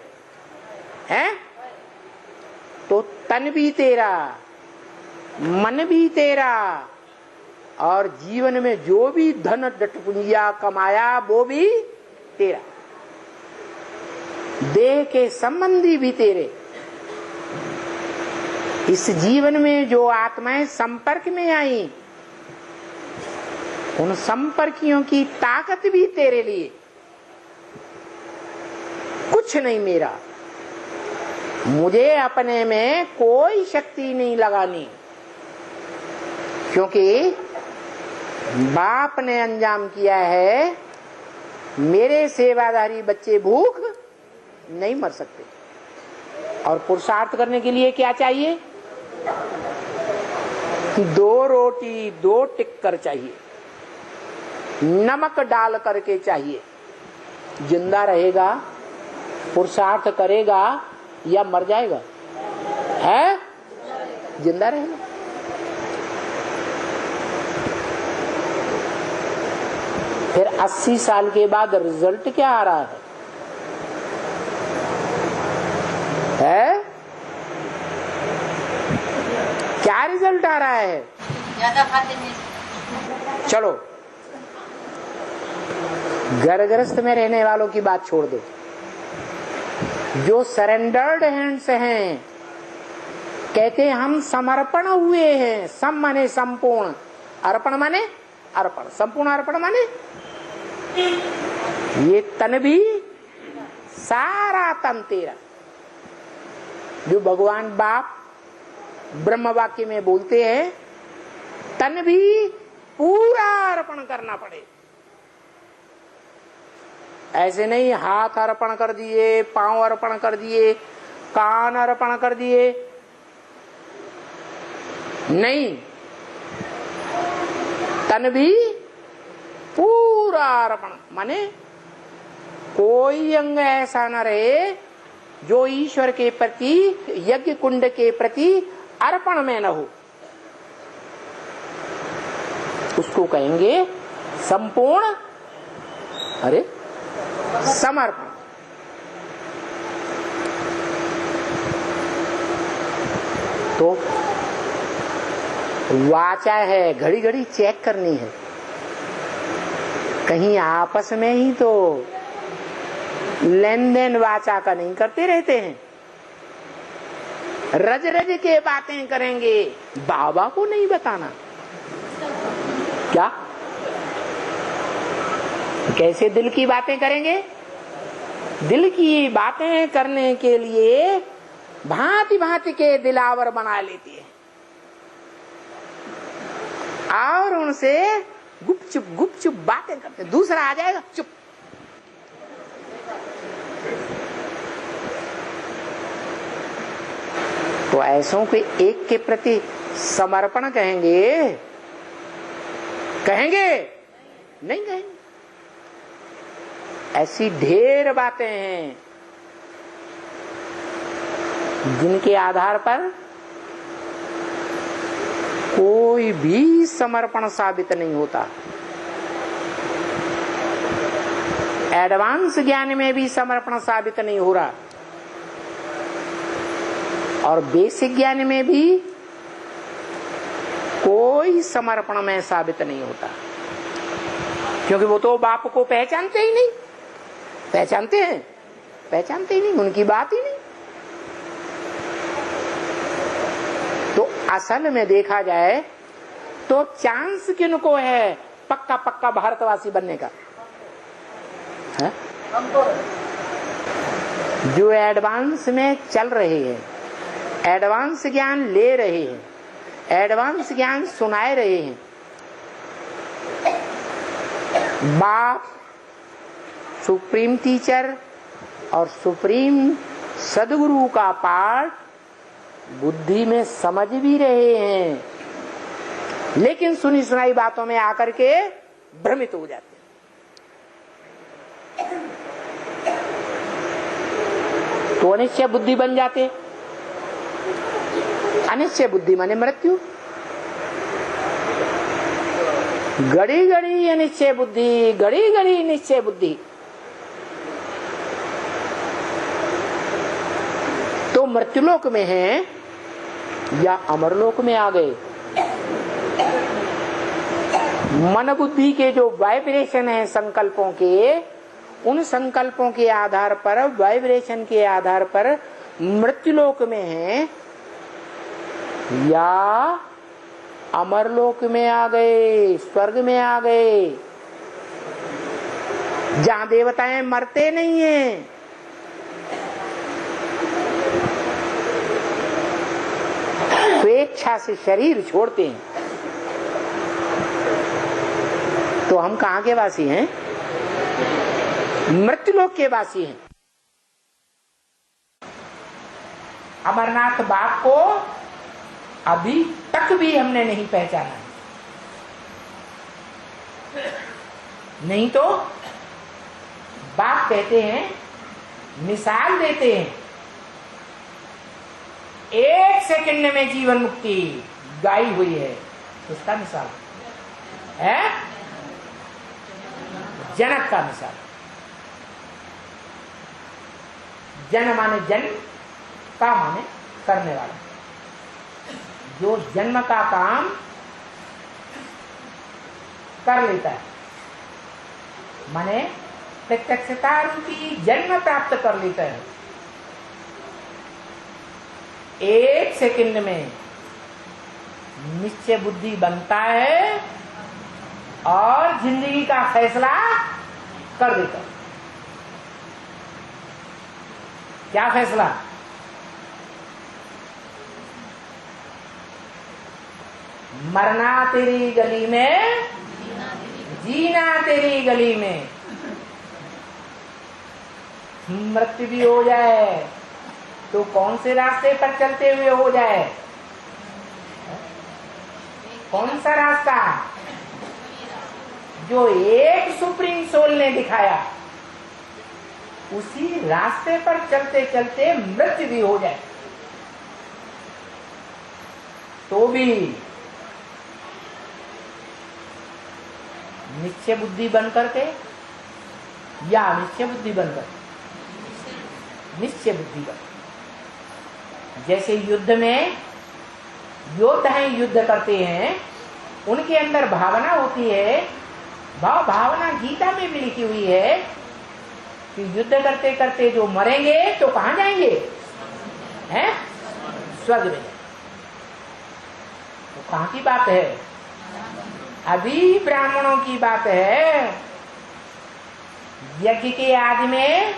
हैं? तो तन भी तेरा, मन भी तेरा, और जीवन में जो भी धन डटपुंजिया कमाया वो भी तेरा। देह के संबंधी भी तेरे। इस जीवन में जो आत्माएं संपर्क में आई उन संपर्कियों की ताकत भी तेरे लिए। कुछ नहीं मेरा। मुझे अपने में कोई शक्ति नहीं लगानी, क्योंकि बाप ने अंजाम किया है मेरे सेवाधारी बच्चे भूख नहीं मर सकते। और पुरुषार्थ करने के लिए क्या चाहिए? 2 रोटी 2 टिक्कर चाहिए, नमक डाल करके चाहिए। जिंदा रहेगा पुरुषार्थ करेगा या मर जाएगा? है जिंदा रहेगा। फिर 80 साल के बाद रिजल्ट क्या आ रहा है? क्या रिजल्ट आ रहा है? ज्यादा खाते नहीं। चलो घर गृहस्थ में रहने वालों की बात छोड़ दो। जो सरेंडर्ड हैंड्स हैं, कहते हैं हम समर्पण हुए हैं। सम माने संपूर्ण, अर्पण माने अर्पण, संपूर्ण अर्पण माने ये तन भी, सारा तन तेरा। जो भगवान बाप ब्रह्म वाक्य में बोलते हैं, तन भी पूरा अर्पण करना पड़े। ऐसे नहीं हाथ अर्पण कर दिए, पांव अर्पण कर दिए, कान अर्पण कर दिए, नहीं, तन भी पूरा अर्पण। माने कोई अंग ऐसा न रहे जो ईश्वर के प्रति, यज्ञ कुंड के प्रति अर्पण में न हो। उसको कहेंगे संपूर्ण, अरे समर्पण। तो वाचा है, घड़ी घड़ी चेक करनी है। कहीं आपस में ही तो लेन देन वाचा का नहीं करते रहते हैं। रज रज के बातें करेंगे, बाबा को नहीं बताना। क्या? कैसे दिल की बातें करेंगे? दिल की बातें करने के लिए भांति भांति के दिलावर बना लेती है और उनसे गुपचुप बातें करते। दूसरा आ जाएगा, चुप। तो ऐसों के एक के प्रति समर्पण कहेंगे? कहेंगे? नहीं कहेंगे। ऐसी ढेर बातें हैं जिनके आधार पर कोई भी समर्पण साबित नहीं होता। एडवांस ज्ञान में भी समर्पण साबित नहीं हो रहा और बेसिक ज्ञान में भी कोई समर्पण में साबित नहीं होता, क्योंकि वो तो बाप को पहचानते ही नहीं। पहचानते हैं? पहचानते ही नहीं, उनकी बात ही नहीं। तो असल में देखा जाए तो चांस किनको है पक्का पक्का भारतवासी बनने का? है? जो एडवांस में चल रहे हैं, एडवांस ज्ञान ले रहे हैं, एडवांस ज्ञान सुनाए रहे हैं। बाप सुप्रीम टीचर और सुप्रीम सदगुरु का पाठ बुद्धि में समझ भी रहे हैं, लेकिन सुनी सुनाई बातों में आकर के भ्रमित हो जाते हैं। तो अनिश्चय बुद्धि बन जाते। अनिश्चय बुद्धि माने मृत्यु। घड़ी घड़ी अनिश्चय बुद्धि, घड़ी घड़ी निश्चय बुद्धि। तो मृत्युलोक में हैं या अमरलोक में आ गए? मन बुद्धि के जो वाइब्रेशन है संकल्पों के, उन संकल्पों के आधार पर, वाइब्रेशन के आधार पर मृत्युलोक में हैं या अमरलोक में आ गए, स्वर्ग में आ गए, जहां देवताएं मरते नहीं हैं। स्वेच्छा से शरीर छोड़ते हैं। तो हम कहाँ के वासी हैं? मृत्युलोक के वासी हैं। अमरनाथ बाप को अभी तक भी हमने नहीं पहचाना। नहीं तो बाप कहते हैं मिसाल देते हैं, 1 सेकंड में जीवन मुक्ति गाई हुई है। उसका मिसाल है जनक का मिसाल। जन माने जन्म, का माने करने वाला। जो जन्म का काम कर लेता है, माने प्रत्यक्षता रूपी जन्म प्राप्त कर लेता है, 1 सेकंड में निश्चय बुद्धि बनता है और जिंदगी का फैसला कर देता है। क्या फैसला? मरना तेरी गली में, जीना तेरी गली में। मृत्यु भी हो जाए तो कौन से रास्ते पर चलते हुए हो जाए? कौन सा रास्ता? जो एक सुप्रीम सोल ने दिखाया, उसी रास्ते पर चलते चलते मृत्यु भी हो जाए तो भी निश्चय बुद्धि बन करके, या निश्चय बुद्धि बनकर, निश्चय बुद्धि बन। जैसे युद्ध में योद्धा युद्ध करते हैं, उनके अंदर भावना होती है। भावना गीता में भी लिखी हुई है कि युद्ध करते करते जो मरेंगे तो कहां जाएंगे? हैं? स्वर्ग में। तो कहां की बात है? अभी ब्राह्मणों की बात है। यज्ञ के आदि में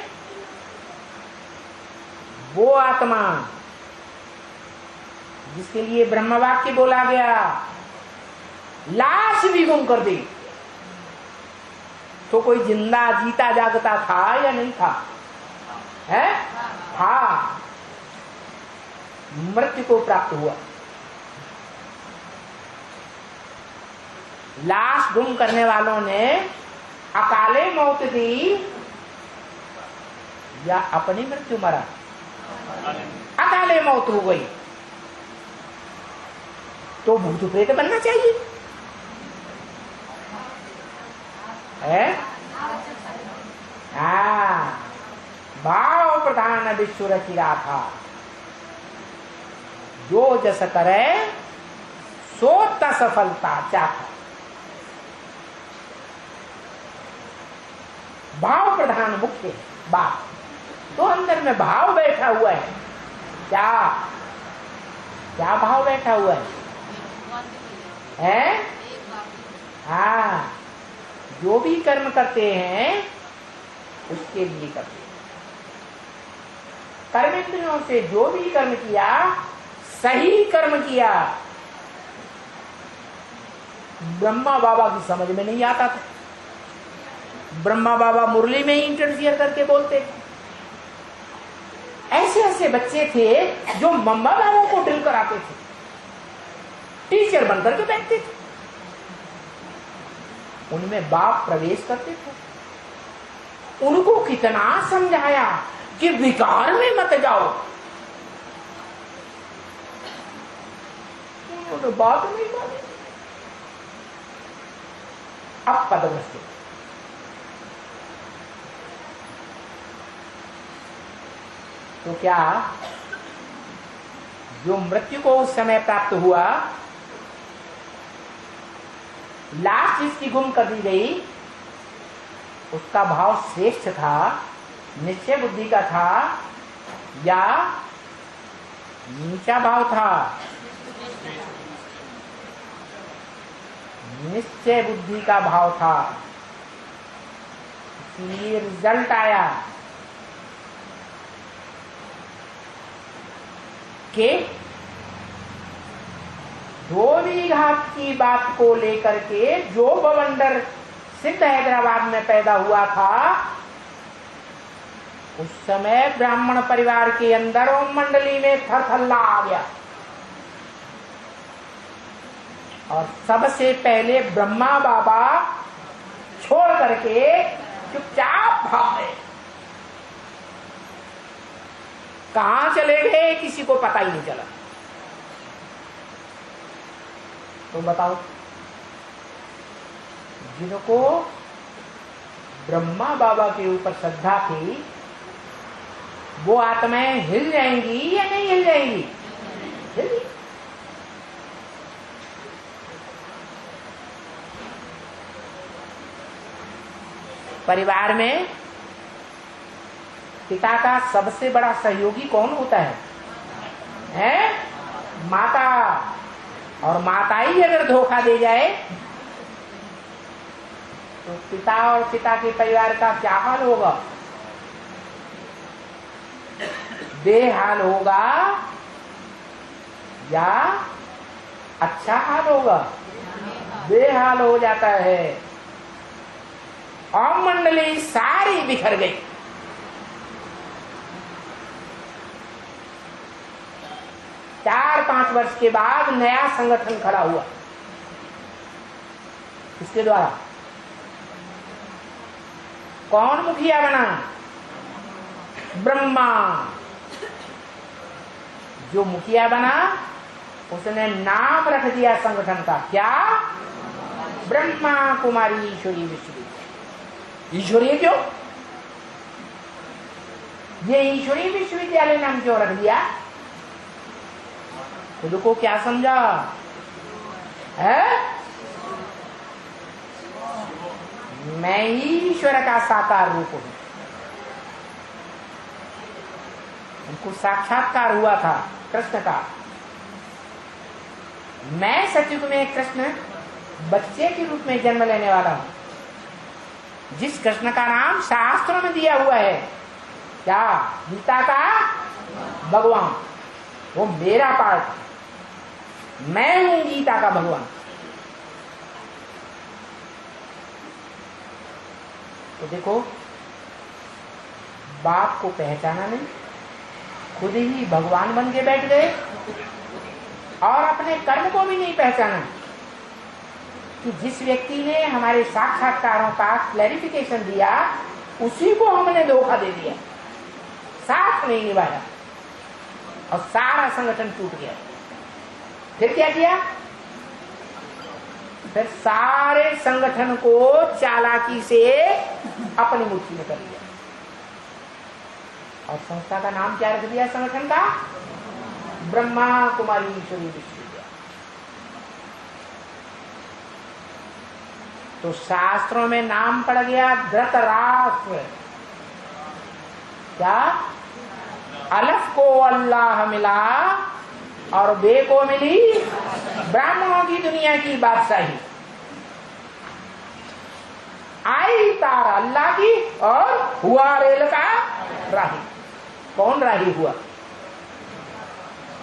वो आत्मा जिसके लिए ब्रह्म वाक्य बोला गया, लाश भी गुम कर दी, तो कोई जिंदा जीता जागता था या नहीं था? है? था। मृत्यु को प्राप्त हुआ। लाश गुम करने वालों ने अकाले मौत दी या अपनी मृत्यु मरा? अकाले मौत हो गई तो भूत प्रेत बनना चाहिए है? भाव प्रधान विश्व रचिरा था, जो जस करे सो सफलता चाहता। भाव प्रधान मुख्य बात, तो अंदर में भाव बैठा हुआ है। क्या क्या भाव बैठा हुआ है? हाँ, जो भी कर्म करते हैं उसके लिए करते हैं। कर्मेंद्रियों से जो भी कर्म किया, सही कर्म किया। ब्रह्मा बाबा की समझ में नहीं आता था। ब्रह्मा बाबा मुरली में ही इंटरफियर करके बोलते थे। ऐसे ऐसे बच्चे थे जो मम्मा बाबा को ड्रिल कराते थे, टीचर बनकर के बैठते थे। उनमें बाप प्रवेश करते थे। उनको कितना समझाया कि विकार में मत जाओ, उन्होंने बात नहीं मानी। अब पदभ्रष्ट। तो क्या जो मृत्यु को उस समय प्राप्त हुआ, लाश जिसकी गुम कर दी गई, उसका भाव श्रेष्ठ था, निश्चय बुद्धि का था या नीचा भाव था? निश्चय बुद्धि का भाव था। इसलिए रिजल्ट आया कि धोबी घाट की बात को लेकर के जो बवंडर सिद्ध हैदराबाद में पैदा हुआ था, उस समय ब्राह्मण परिवार के अंदर ओम मंडली में थरथल्ला आ गया। और सबसे पहले ब्रह्मा बाबा छोड़ करके चुपचाप भाग गए। कहां चले गए किसी को पता ही नहीं चला। तो बताओ, जिनको ब्रह्मा बाबा के ऊपर श्रद्धा थी वो आत्माएं हिल जाएंगी या नहीं हिल जाएंगी? हिल। परिवार में पिता का सबसे बड़ा सहयोगी कौन होता है? माता। और माता ही अगर धोखा दे जाए तो पिता और पिता के परिवार का क्या हाल होगा? बेहाल होगा या अच्छा हाल होगा? बेहाल हो जाता है और मंडली सारी बिखर गई। चार 5 वर्ष के बाद नया संगठन खड़ा हुआ। किसके द्वारा? कौन मुखिया बना? ब्रह्मा। जो मुखिया बना उसने नाम रख दिया संगठन का, क्या? ब्रह्मा कुमारी ईश्वरीय विश्वविद्यालय। ईश्वरीय क्यों? ये ईश्वरीय विश्वविद्यालय नाम क्यों रख दिया? खुद को क्या समझा है? मैं ही ईश्वर का साकार रूप हूं। उनको साक्षात्कार हुआ था कृष्ण का। मैं सतयुग में कृष्ण बच्चे के रूप में जन्म लेने वाला हूं। जिस कृष्ण का नाम शास्त्रों में दिया हुआ है, क्या? गीता का भगवान। वो मेरा पार्ट, मैं हूं गीता का भगवान। तो देखो, बाप को पहचाना नहीं, खुद ही भगवान बन के बैठ गए और अपने कर्म को भी नहीं पहचाना कि जिस व्यक्ति ने हमारे साक्षात्कारों का क्लैरिफिकेशन दिया उसी को हमने धोखा दे दिया, साथ नहीं निभाया और सारा संगठन टूट गया। फिर क्या किया? फिर सारे संगठन को चालाकी से अपनी मुट्ठी में कर लिया और संस्था का नाम क्या रख दिया? संगठन का ब्रह्मा कुमारी ईश्वरीय विश्वविद्यालय। तो शास्त्रों में नाम पड़ गया धृतराष्ट्र। क्या? अलफ को अल्लाह मिला और बे को मिली ब्राह्मणों की दुनिया की बादशाही। आई तार अल्लाह की और हुआ रेल का राही। कौन राही हुआ?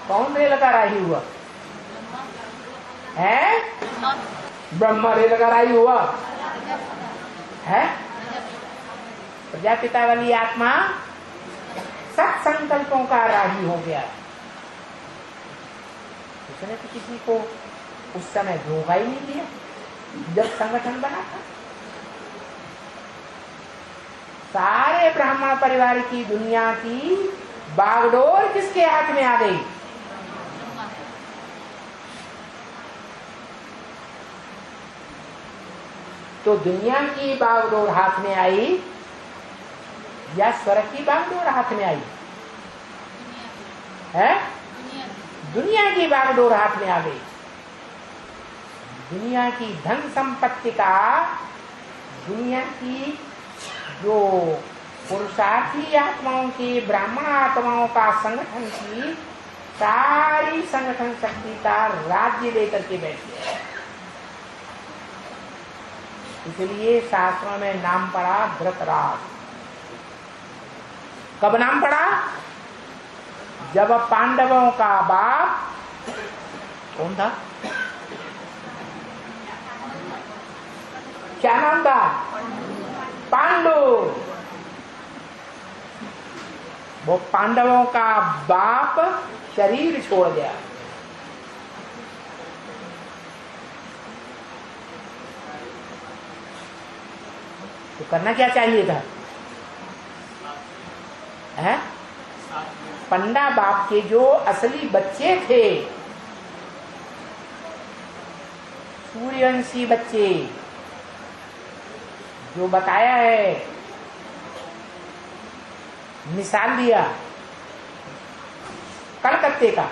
कौन रेल का राही हुआ? है? ब्रह्मा रेल का राही हुआ है। प्रजापिता वाली आत्मा सत संकल्पों का राही हो गया। उसने तो किसी को उस समय धोखा ही नहीं दिया जब संगठन बना था। सारे ब्राह्मण परिवार की दुनिया की बागडोर किसके हाथ में आ गई? तो दुनिया की बागडोर हाथ में आई या स्वर्ग की बागडोर हाथ में आई? है? दुनिया की बागडोर हाथ में आ गई। दुनिया की धन संपत्ति का, दुनिया की जो पुरुषार्थी आत्माओं की, ब्राह्मण आत्माओं का संगठन की सारी संगठन शक्ति का राज्य लेकर के बैठ गया। इसलिए शास्त्रों में नाम पड़ा धृतराष्ट्र। कब नाम पड़ा? जब पांडवों का बाप कौन था? क्या नाम था? पांडु। वो पांडवों का बाप शरीर छोड़ गया। तो करना क्या चाहिए था? है? पंडा बाप के जो असली बच्चे थे, सूर्यवंशी बच्चे, जो बताया है, मिसाल दिया कलकत्ते का,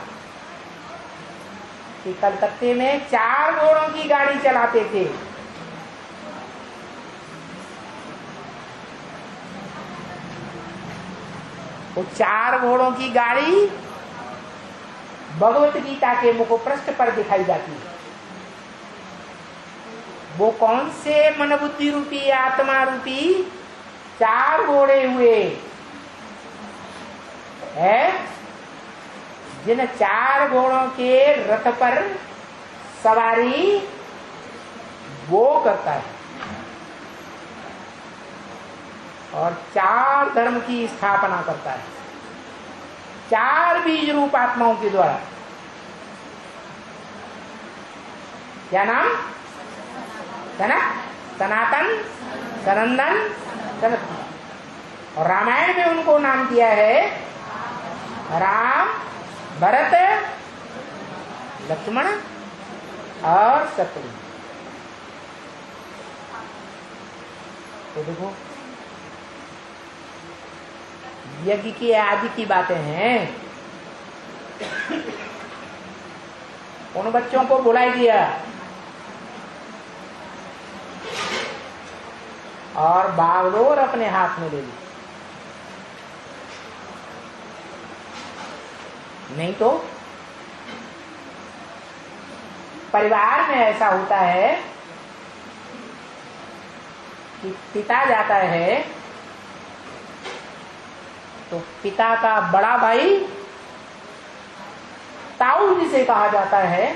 कि कलकत्ते में 4 घोड़ों की गाड़ी चलाते थे। वो 4 घोड़ों की गाड़ी भगवत गीता के मुखपृष्ठ पर दिखाई जाती है। वो कौन से मन बुद्धि रूपी आत्मा रूपी 4 घोड़े हुए है, जिन 4 घोड़ों के रथ पर सवारी वो करता है और 4 धर्म की स्थापना करता है, 4 बीज रूप आत्माओं के द्वारा। क्या नाम? सनातन, सनंदन, सनत। और रामायण में उनको नाम दिया है राम, भरत, लक्ष्मण और शत्रुघ्न। तो देखो, यज्ञ की आदि की बातें हैं। उन बच्चों को बुलाई दिया और बागडोर अपने हाथ में ले ली। नहीं तो परिवार में ऐसा होता है कि पिता जाता है तो पिता का बड़ा भाई, ताऊ जिसे कहा जाता है,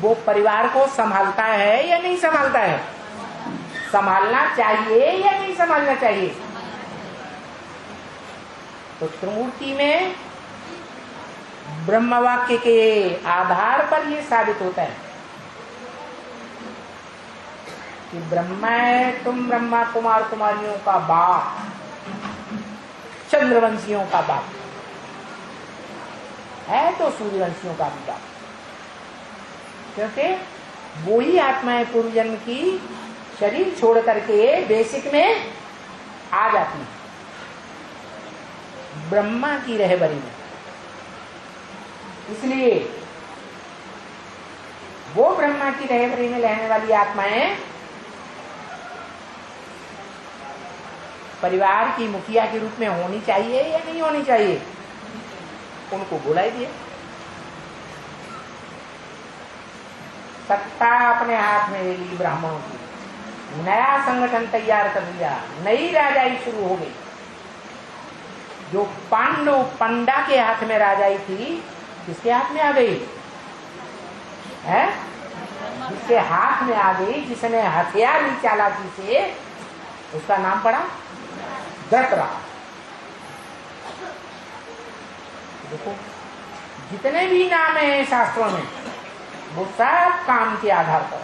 वो परिवार को संभालता है या नहीं संभालता है? संभालना चाहिए या नहीं संभालना चाहिए? तो त्रिमूर्ति में ब्रह्म वाक्य के आधार पर यह साबित होता है कि ब्रह्मा है, तुम ब्रह्मा कुमार कुमारियों का बाप, चंद्रवंशियों का बाप है, तो सूर्यवंशियों का भी बाप, क्योंकि वो ही आत्माएं पूर्व जन्म की शरीर छोड़ करके बेसिक में आ जाती है ब्रह्मा की रहबरी में। इसलिए वो ब्रह्मा की रहबरी में रहने वाली आत्माएं परिवार की मुखिया के रूप में होनी चाहिए या नहीं होनी चाहिए? उनको बुलाई दिए, सत्ता अपने हाथ में ले ली ब्राह्मणों की, नया संगठन तैयार कर लिया, नई राजाई शुरू हो गई। जो पांडव पंडा के हाथ में राजाई थी, किसके हाथ में आ गई है? जिसके हाथ में आ गई, जिसने हथियार ली चालाकी से, उसका नाम पड़ा धृतराष्ट्र। देखो, जितने भी नाम है शास्त्रों में, वो सब काम के आधार पर।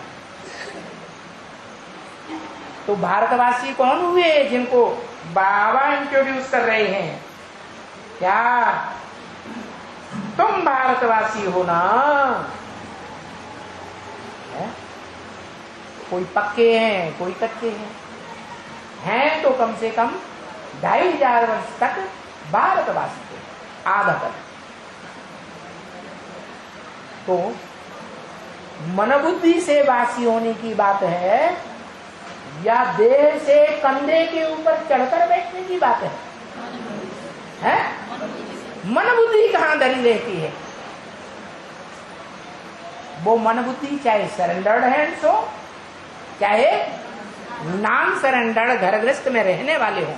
तो भारतवासी कौन हुए जिनको बाबा इंट्रोड्यूस कर रहे हैं? क्या तुम भारतवासी हो ना? है? कोई पक्के हैं, कोई कच्चे हैं तो कम से कम 2500 वर्ष तक भारतवासी थे, आधा तक। तो मनोबुद्धि से वासी होने की बात है या देह से कंधे के ऊपर चढ़कर बैठने की बात है? मनोबुद्धि कहां धरी रहती है? वो मनोबुद्धि चाहे सरेंडर्ड हैंड्स हो, चाहे नॉन सरेंडर्ड घरग्रस्त में रहने वाले हो,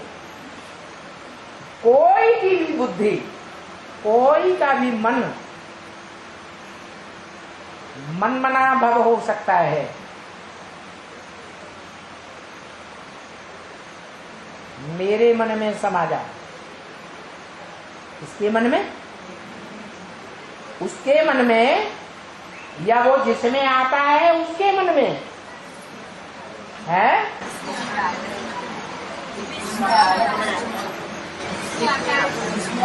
कोई की भी बुद्धि, कोई का भी मन मनमना भव हो सकता है। मेरे मन में समा जा, इसके मन में, उसके मन में, या वो जिसमें आता है उसके मन में है।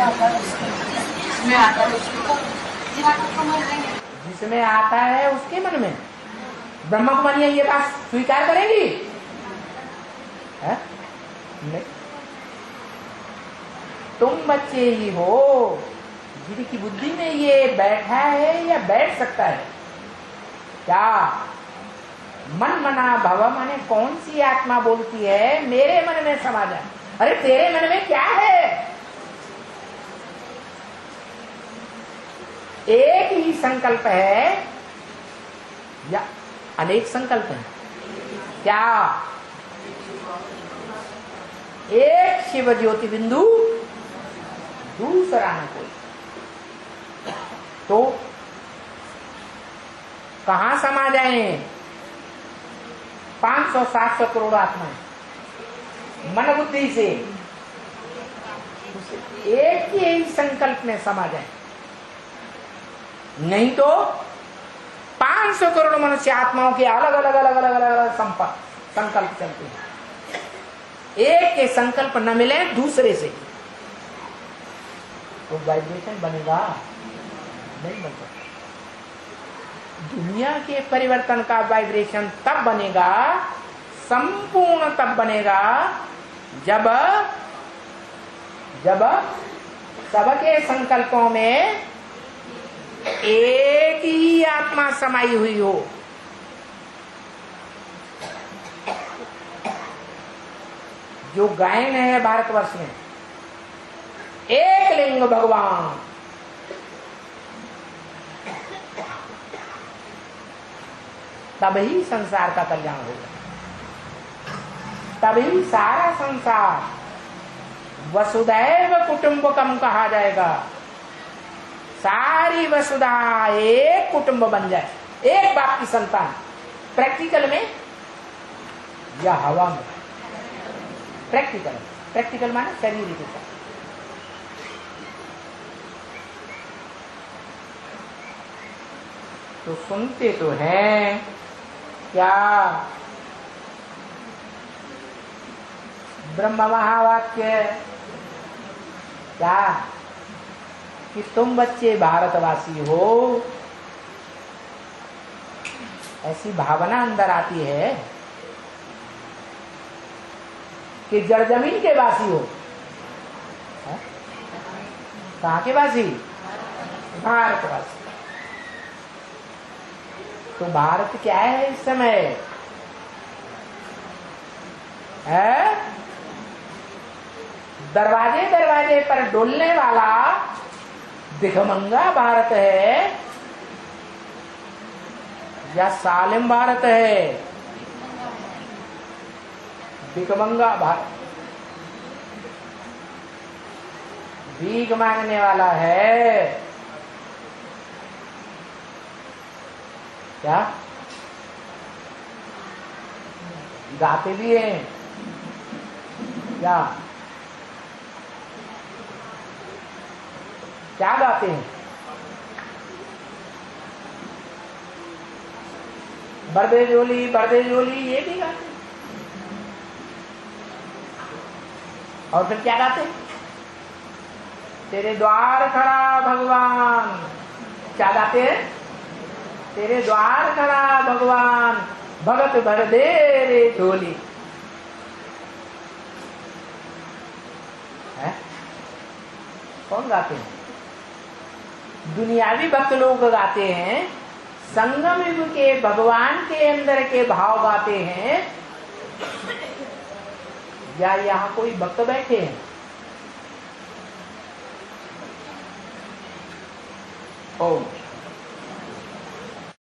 आता है उसमें आता है उसको जिसमें आता है उसके मन में ब्रह्म कुमारियां ये बात स्वीकार करेंगी? है? नहीं। तुम बच्चे ही हो जिनकी बुद्धि में ये बैठा है या बैठ सकता है। क्या मन मना भव माने कौन सी आत्मा बोलती है मेरे मन में समा जाए? अरे तेरे मन में क्या है? एक ही संकल्प है या अनेक संकल्प है? क्या एक शिव ज्योति बिंदु, दूसरा न कोई। तो कहां समा जाए 500-700 करोड़ आत्माएं मन बुद्धि से एक ही संकल्प में समा जाए? नहीं तो 500 करोड़ मनुष्य आत्माओं के अलग अलग अलग अलग अलग अलग संकल्प चलते हैं। एक के संकल्प न मिले दूसरे से तो वाइब्रेशन बनेगा? नहीं बन सकता। दुनिया के परिवर्तन का वाइब्रेशन तब बनेगा, संपूर्ण तब बनेगा जब सबके संकल्पों में एक ही आत्मा समाई हुई हो। जो गायन है भारतवर्ष में, एक लिंग भगवान, तभी संसार का कल्याण होगा, तभी सारा संसार वसुदैव कुटुंबकम कहा जाएगा। सारी वसुधा एक कुटुंब बन जाए, एक बाप की संतान। प्रैक्टिकल में या हवा में? प्रैक्टिकल माने शरीर के साथ। तो सुनते तो हैं क्या ब्रह्म महावाक्य, क्या कि तुम बच्चे भारतवासी हो, ऐसी भावना अंदर आती है कि जड़ जमीन के वासी हो। कहाँ के वासी? भारतवासी। तो भारत क्या है इस समय? है दरवाजे दरवाजे पर डोलने वाला दिखमंगा भारत है या सालिम भारत है? दिखमंगा भारत, भीख मांगने वाला है। क्या गाते भी हैं? क्या क्या गाते हैं? बर्दे जोली ये भी गाते हैं। और फिर क्या गाते हैं? तेरे द्वार खड़ा भगवान। क्या गाते हैं? तेरे द्वार खड़ा भगवान, भगत भर दे रे झोली। है? कौन गाते हैं? दुनियावी भक्त लोग गाते हैं, संगम युग के भगवान के अंदर के भाव गाते हैं, या यहाँ कोई भक्त बैठे हैं? ओम